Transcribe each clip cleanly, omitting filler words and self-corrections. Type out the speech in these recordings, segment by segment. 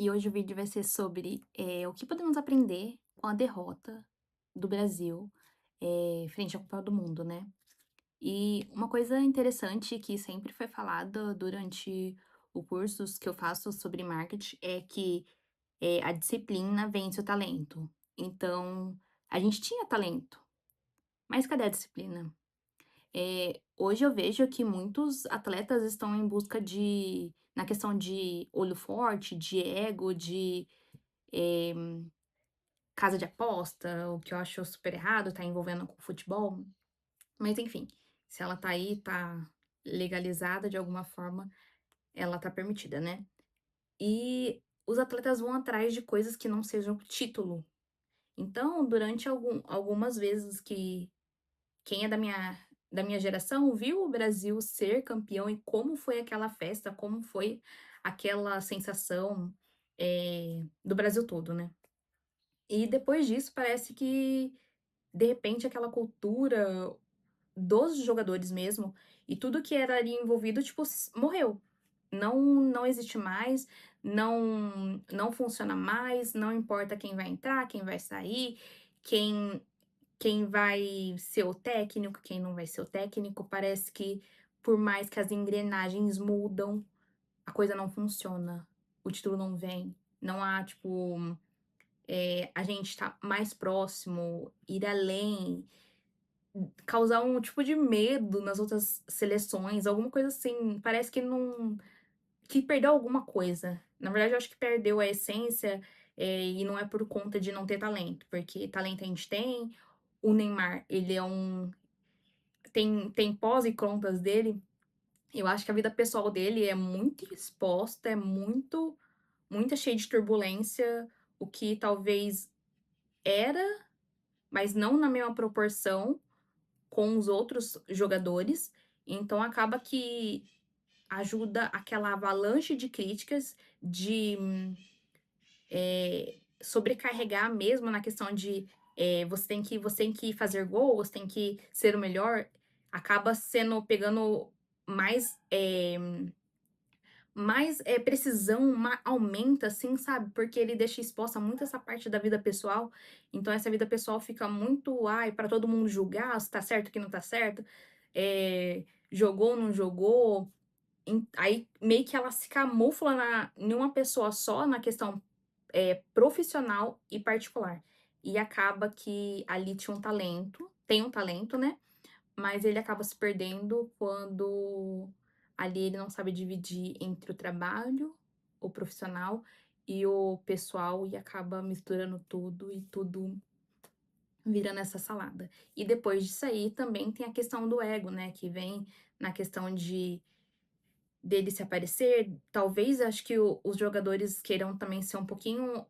E hoje o vídeo vai ser sobre o que podemos aprender com a derrota do Brasil frente à Copa do Mundo, né? E uma coisa interessante que sempre foi falada durante os cursos que eu faço sobre marketing é que a disciplina vence o talento. Então, a gente tinha talento, mas cadê a disciplina? Hoje eu vejo que muitos atletas estão em busca na questão de olho forte, de ego, de eh, casa de aposta, o que eu acho super errado, tá envolvendo com futebol. Mas enfim, se ela tá aí, tá legalizada de alguma forma, ela tá permitida, né. E os atletas vão atrás de coisas que não sejam título. Então, durante algumas vezes que quem é da minha geração viu o Brasil ser campeão e como foi aquela festa, como foi aquela sensação, do Brasil todo, né. E depois disso parece que, de repente, aquela cultura dos jogadores mesmo, e tudo que era ali envolvido, tipo, morreu. Não existe mais, não funciona mais, não importa quem vai entrar, quem vai sair, quem quem vai ser o técnico, quem não vai ser o técnico. Parece que por mais que as engrenagens mudam, a coisa não funciona, o título não vem, não há, tipo, a gente tá mais próximo, ir além, causar um tipo de medo nas outras seleções, alguma coisa assim. Parece que perdeu alguma coisa. Na verdade, eu acho que perdeu a essência, e não é por conta de não ter talento, porque talento a gente tem. O Neymar, ele é um tem pós e contras dele. Eu acho que a vida pessoal dele é muito exposta, é muito cheia de turbulência, o que talvez era, mas não na mesma proporção com os outros jogadores. Então acaba que ajuda aquela avalanche de críticas, de sobrecarregar mesmo na questão de, você tem que fazer gol, você tem que ser o melhor. Acaba sendo pegando mais, precisão, aumenta, assim, sabe, porque ele deixa exposta muito essa parte da vida pessoal. Então essa vida pessoal fica muito, ai, para todo mundo julgar se tá certo, o que não tá certo, jogou, não jogou. Aí meio que ela se camufla em uma pessoa só, na questão profissional e particular. E acaba que ali tinha um talento, tem um talento, né, mas ele acaba se perdendo quando ali ele não sabe dividir entre o trabalho, o profissional e o pessoal, e acaba misturando tudo e tudo vira nessa salada. E depois disso aí também tem a questão do ego, né, que vem na questão dele se aparecer. Talvez acho que os jogadores queiram também ser um pouquinho,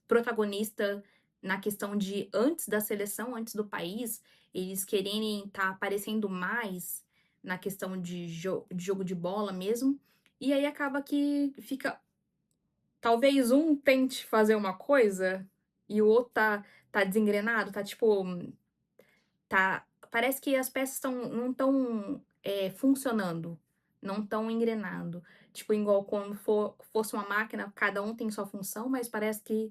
protagonista na questão de antes da seleção, antes do país, eles quererem estar aparecendo mais na questão de jogo de bola mesmo. E aí acaba que fica, talvez um tente fazer uma coisa e o outro tá desengrenado, tá tipo, parece que as peças não estão, funcionando, não estão engrenando. Tipo, igual quando fosse uma máquina, cada um tem sua função, mas parece que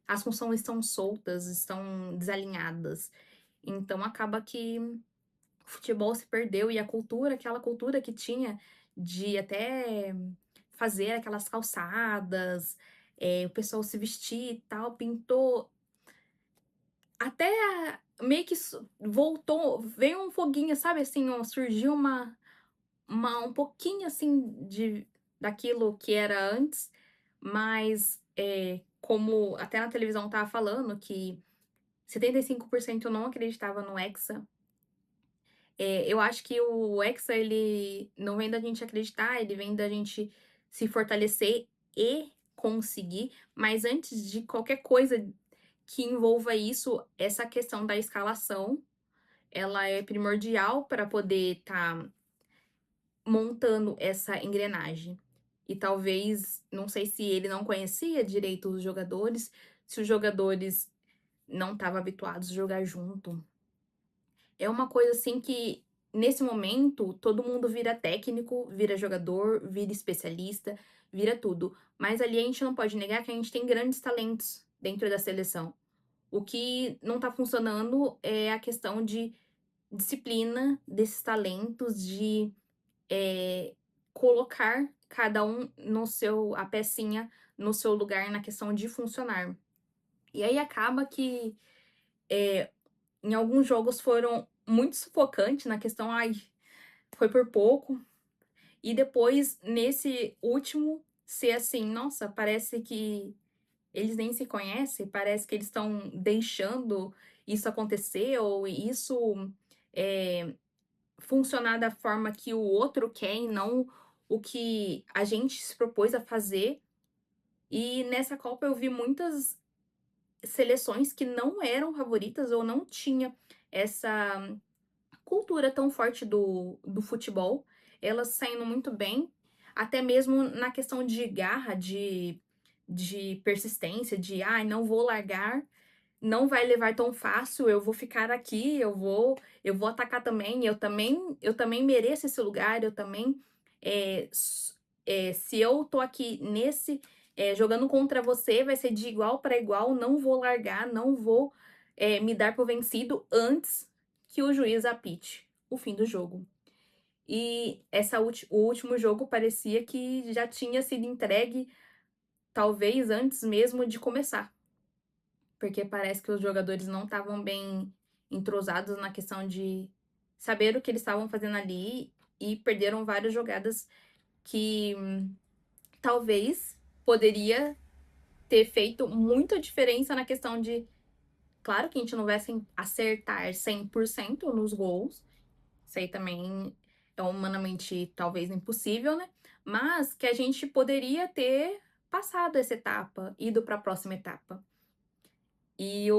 as funções estão soltas, estão desalinhadas. Então acaba que o futebol se perdeu, e a cultura, aquela cultura que tinha de até fazer aquelas calçadas, o pessoal se vestir e tal, pintou até meio que voltou, veio um foguinho, sabe, assim, ó, surgiu um pouquinho, assim, daquilo que era antes, mas, como até na televisão estava falando que 75% não acreditava no Hexa. Eu acho que o Hexa, ele não vem da gente acreditar, ele vem da gente se fortalecer e conseguir. Mas antes de qualquer coisa que envolva isso, essa questão da escalação, ela é primordial para poder estar montando essa engrenagem. E talvez, não sei se ele não conhecia direito os jogadores, se os jogadores não estavam habituados a jogar junto. É uma coisa assim que nesse momento, todo mundo vira técnico, vira jogador, vira especialista, vira tudo. Mas ali a gente não pode negar que a gente tem grandes talentos dentro da seleção. O que não tá funcionando é a questão de disciplina desses talentos, de colocar cada um no seu a pecinha no seu lugar na questão de funcionar. E aí acaba que, em alguns jogos foram muito sufocantes na questão: "Ai, foi por pouco", e depois nesse último ser assim: "Nossa, parece que eles nem se conhecem, parece que eles estão deixando isso acontecer ou isso, eh, funcionar da forma que o outro quer e não o que a gente se propôs a fazer". E nessa Copa eu vi muitas seleções que não eram favoritas ou não tinha essa cultura tão forte do futebol, elas saindo muito bem, até mesmo na questão de garra, de persistência, de: "Ai, não vou largar, não vai levar tão fácil, eu vou ficar aqui, eu vou atacar também, eu também mereço esse lugar, eu também, se eu tô aqui nesse, jogando contra você, vai ser de igual para igual, não vou largar, não vou, me dar por vencido antes que o juiz apite o fim do jogo". E o último jogo parecia que já tinha sido entregue, talvez antes mesmo de começar. Porque parece que os jogadores não estavam bem entrosados na questão de saber o que eles estavam fazendo ali e perderam várias jogadas que talvez poderia ter feito muita diferença na questão de, claro que a gente não vai assim, acertar 100% nos gols, isso aí também é humanamente talvez impossível, né? Mas que a gente poderia ter passado essa etapa, ido para a próxima etapa. E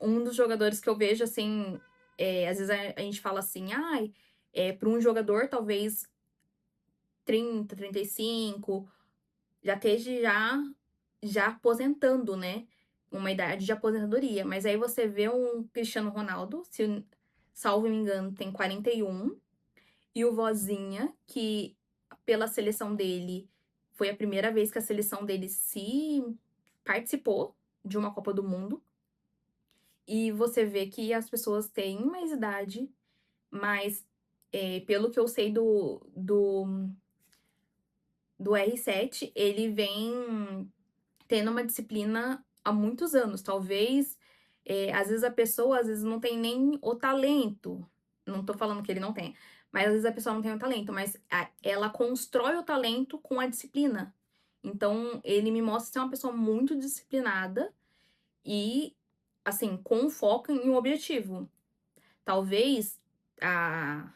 um dos jogadores que eu vejo, assim, às vezes a gente fala assim: "Ai, para um jogador talvez 30, 35, já esteja já aposentando, né, uma idade de aposentadoria". Mas aí você vê um Cristiano Ronaldo, se salvo me engano, tem 41, e o Vozinha, que pela seleção dele foi a primeira vez que a seleção dele se participou de uma Copa do Mundo. E você vê que as pessoas têm mais idade, mas, pelo que eu sei do R7, ele vem tendo uma disciplina há muitos anos. Talvez, às vezes a pessoa, às vezes não tem nem o talento, não tô falando que ele não tem, mas às vezes a pessoa não tem o talento, mas ela constrói o talento com a disciplina. Então ele me mostra ser uma pessoa muito disciplinada e, assim, com foco em um objetivo. Talvez a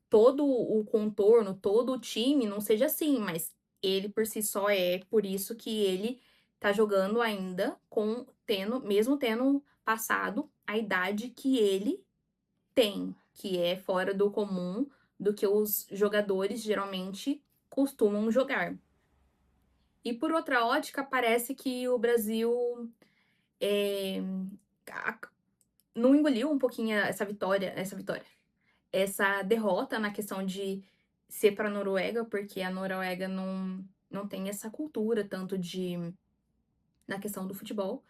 todo o contorno, todo o time não seja assim, mas ele por si só é, por isso que ele tá jogando ainda com mesmo tendo passado a idade que ele tem, que é fora do comum do que os jogadores geralmente costumam jogar. E por outra ótica, parece que o Brasil, eh, a não engoliu um pouquinho essa derrota na questão de ser para a Noruega, porque a Noruega não tem essa cultura tanto na questão do futebol.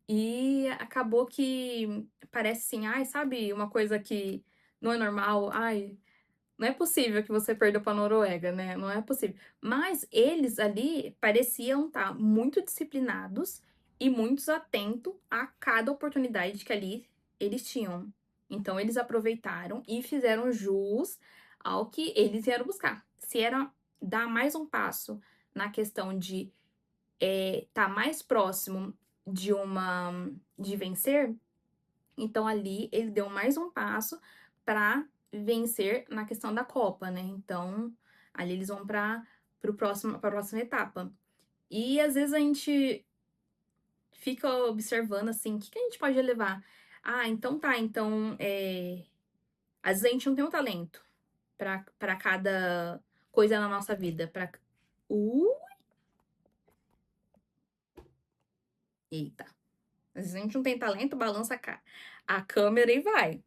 E acabou que parece assim, ai, sabe, uma coisa que não é normal, ai, não é possível que você perdeu para a Noruega, né? Não é possível. Mas eles ali pareciam estar muito disciplinados e muito atentos a cada oportunidade que ali eles tinham. Então eles aproveitaram e fizeram jus ao que eles vieram buscar. Se era dar mais um passo na questão de estar mais próximo de vencer, então ali ele deu mais um passo para vencer na questão da Copa, né. Então, ali eles vão para a próxima etapa. E às vezes a gente fica observando, assim, o que que a gente pode levar? Ah, então tá, então, às vezes a gente não tem um talento para cada coisa na nossa vida, para uh, eita. Às vezes a gente não tem talento, balança a câmera e vai.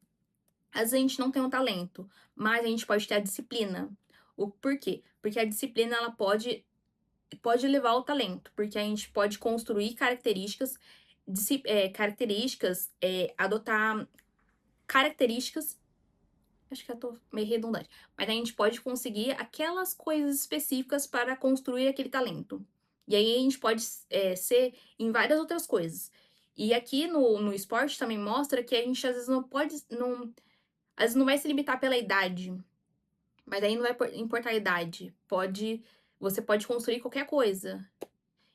Às vezes a gente não tem um talento, mas a gente pode ter a disciplina. O por quê? Porque a disciplina ela pode levar ao talento, porque a gente pode construir características, adotar características. Acho que eu tô meio redundante. Mas a gente pode conseguir aquelas coisas específicas para construir aquele talento. E aí a gente pode ser em várias outras coisas. E aqui no esporte também mostra que a gente às vezes não pode. Não, às vezes não vai se limitar pela idade. Mas aí não vai importar a idade. Você pode construir qualquer coisa.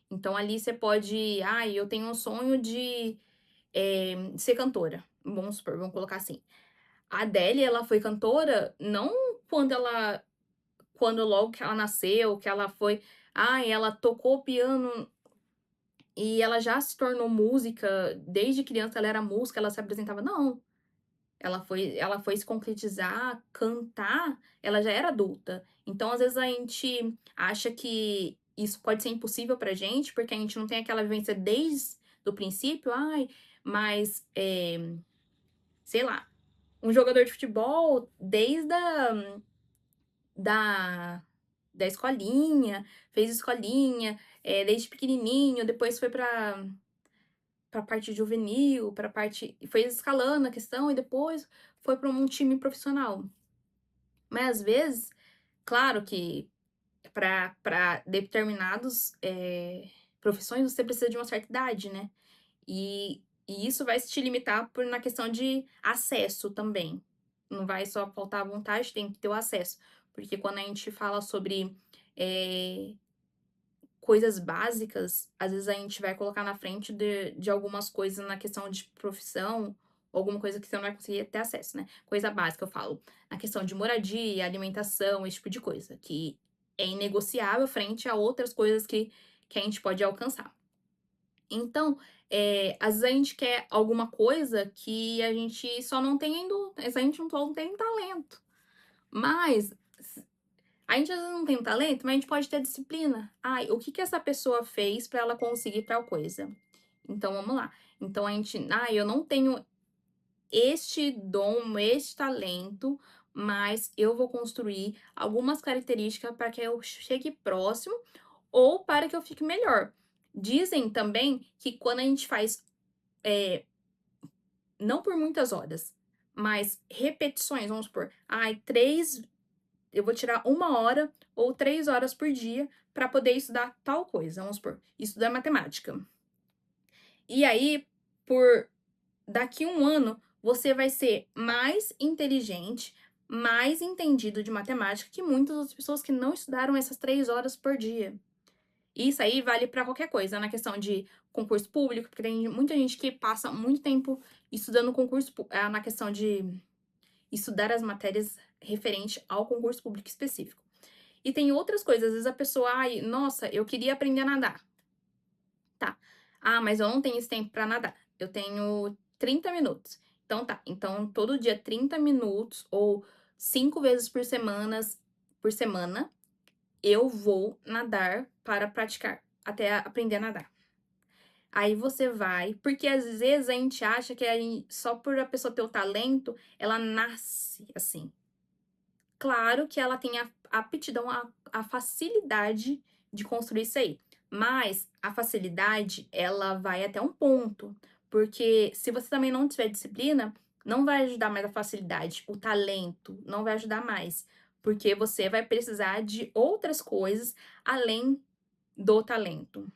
Então ali você pode. Ah, eu tenho um sonho de ser cantora. Vamos supor, vamos colocar assim. A Adele, ela foi cantora não quando ela quando logo que ela nasceu, que ela foi ela tocou piano e ela já se tornou música, desde criança ela era música, ela se apresentava não, ela foi se concretizar, cantar, ela já era adulta. Então, às vezes, a gente acha que isso pode ser impossível pra gente, porque a gente não tem aquela vivência desde o princípio, mas, sei lá, um jogador de futebol desde da da escolinha, fez escolinha, desde pequenininho, depois foi pra parte juvenil, pra parte foi escalando a questão e depois foi pra um time profissional. Mas às vezes, claro que para determinados, profissões você precisa de uma certa idade, né. E isso vai te limitar na questão de acesso também. Não vai só faltar a vontade, tem que ter o acesso. Porque quando a gente fala sobre, eh, coisas básicas, às vezes a gente vai colocar na frente de algumas coisas na questão de profissão, ou alguma coisa que você não vai conseguir ter acesso, né. Coisa básica, eu falo, na questão de moradia, alimentação, esse tipo de coisa, que é inegociável frente a outras coisas que a gente pode alcançar. Então, às vezes a gente quer alguma coisa que a gente só não tem ainda, a gente não tem talento. Mas a gente às vezes não tem talento, mas a gente pode ter disciplina. Ai, o que que essa pessoa fez para ela conseguir tal coisa? Então vamos lá. Então a gente, eu não tenho este dom, este talento, mas eu vou construir algumas características para que eu chegue próximo ou para que eu fique melhor. Dizem também que quando a gente faz, não por muitas horas, mas repetições, vamos supor, eu vou tirar 1 hora ou 3 horas por dia para poder estudar tal coisa, vamos supor, estudar matemática. E aí, por daqui 1 ano, você vai ser mais inteligente, mais entendido de matemática que muitas outras pessoas que não estudaram essas 3 horas por dia. Isso aí vale para qualquer coisa, na questão de concurso público, porque tem muita gente que passa muito tempo estudando na questão de estudar as matérias referente ao concurso público específico. E tem outras coisas, às vezes a pessoa, ai, nossa, eu queria aprender a nadar. Tá. Mas eu não tenho esse tempo para nadar. Eu tenho 30 minutos. Então tá. Então todo dia 30 minutos ou 5 vezes por semana, eu vou nadar para praticar, até aprender a nadar. Aí você vai, porque às vezes a gente acha que só por a pessoa ter o talento, ela nasce assim. Claro que ela tem a aptidão, a facilidade de construir isso aí, mas a facilidade, ela vai até um ponto, porque se você também não tiver disciplina, não vai ajudar mais a facilidade, o talento não vai ajudar mais, porque você vai precisar de outras coisas além do talento.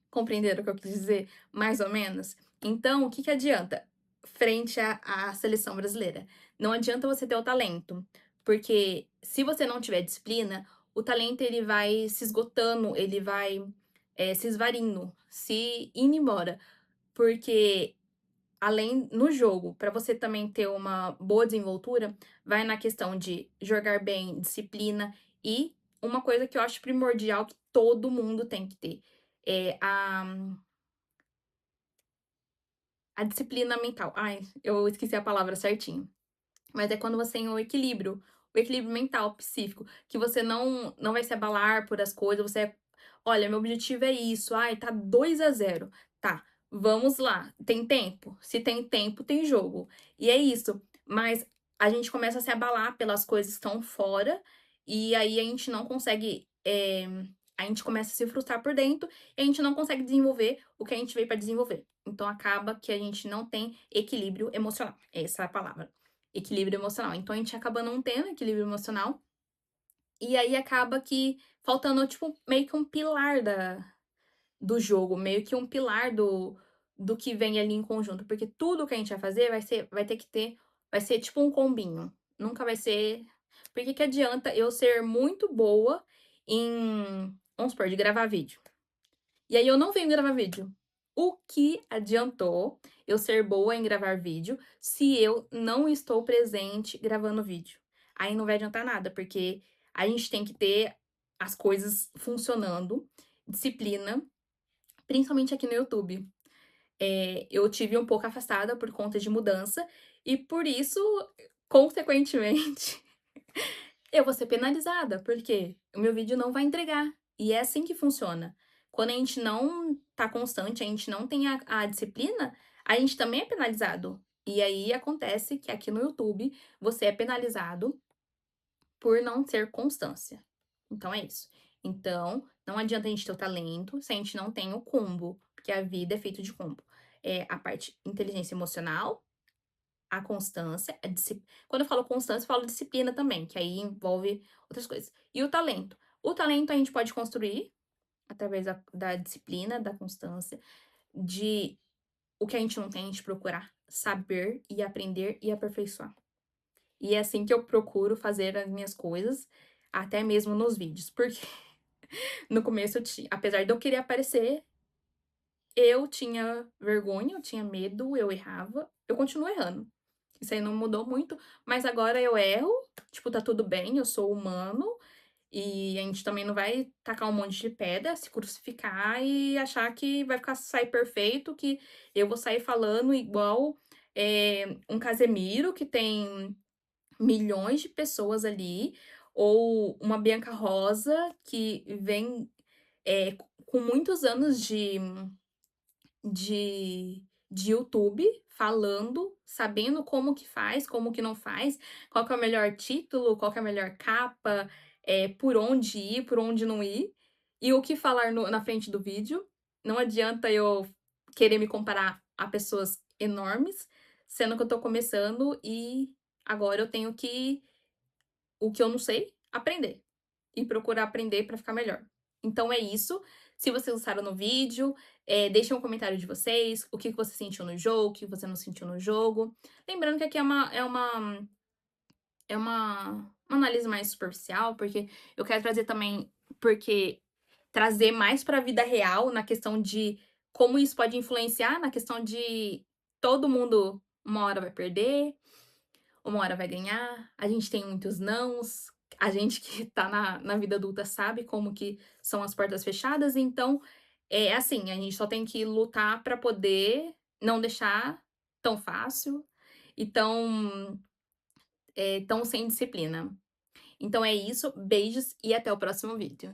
Compreenderam o que eu quis dizer? Mais ou menos? Então, o que que adianta frente à seleção brasileira? Não adianta você ter o talento, porque se você não tiver disciplina, o talento ele vai se esgotando, ele vai, se esvaindo, se indo embora. Porque além no jogo, para você também ter uma boa desenvoltura, vai na questão de jogar bem, disciplina e uma coisa que eu acho primordial que todo mundo tem que ter, é a disciplina mental. Ai, eu esqueci a palavra certinho. Mas é quando você tem o equilíbrio mental, psíquico, que você não vai se abalar por as coisas, "Olha, meu objetivo é isso. Ai, tá 2-0. Tá, vamos lá. Tem tempo? Se tem tempo, tem jogo". E é isso. Mas a gente começa a se abalar pelas coisas que estão fora, e aí a gente não consegue, a gente começa a se frustrar por dentro, e a gente não consegue desenvolver o que a gente veio para desenvolver. Então acaba que a gente não tem equilíbrio emocional, essa é a palavra, equilíbrio emocional. Então a gente acaba não tendo equilíbrio emocional, e aí acaba que faltando, tipo, meio que um pilar do jogo, meio que um pilar do que vem ali em conjunto, porque tudo que a gente vai fazer vai ter que ter vai ser tipo um combinho, nunca vai ser porque que adianta eu ser muito boa em, vamos supor, de gravar vídeo, e aí eu não venho gravar vídeo. O que adiantou eu ser boa em gravar vídeo se eu não estou presente gravando vídeo? Aí não vai adiantar nada, porque a gente tem que ter as coisas funcionando, disciplina, principalmente aqui no YouTube. Eu tive um pouco afastada por conta de mudança e por isso, consequentemente, eu vou ser penalizada, porque o meu vídeo não vai entregar. E é assim que funciona. Quando a gente não tá constante, a gente não tem a disciplina, a gente também é penalizado. E aí acontece que aqui no YouTube você é penalizado por não ter constância. Então é isso. Então, não adianta a gente ter o talento se a gente não tem o combo, porque a vida é feita de combo. É a parte inteligência emocional, a constância, a quando eu falo constância, eu falo disciplina também, que aí envolve outras coisas. E o talento. O talento a gente pode construir através da disciplina, da constância, de o que a gente não tem, a gente procurar saber e aprender e aperfeiçoar. E é assim que eu procuro fazer as minhas coisas, até mesmo nos vídeos, porque no começo apesar de eu querer aparecer, eu tinha vergonha, eu tinha medo, eu errava, eu continuo errando. Isso aí não mudou muito, mas agora eu erro, tipo, tá tudo bem, eu sou humano, e a gente também não vai tacar um monte de pedra, se crucificar e achar que vai sair perfeito, que eu vou sair falando igual, um Casemiro que tem milhões de pessoas ali, ou uma Bianca Rosa que vem, com muitos anos de YouTube, falando, sabendo como que faz, como que não faz, qual que é o melhor título, qual que é a melhor capa, por onde ir, por onde não ir, e o que falar na frente do vídeo. Não adianta eu querer me comparar a pessoas enormes, sendo que eu tô começando e agora eu tenho que o que eu não sei, aprender. E procurar aprender para ficar melhor. Então é isso. Se vocês gostaram do vídeo, deixem um comentário de vocês, o que você sentiu no jogo, o que você não sentiu no jogo. Lembrando que aqui é uma análise mais superficial, porque eu quero trazer também, porque trazer mais para a vida real, na questão de como isso pode influenciar, na questão de todo mundo uma hora vai perder, uma hora vai ganhar, a gente tem muitos nãos, a gente que tá na vida adulta sabe como que são as portas fechadas, então, é assim, a gente só tem que lutar pra poder não deixar tão fácil e tão sem disciplina. Então é isso, beijos e até o próximo vídeo.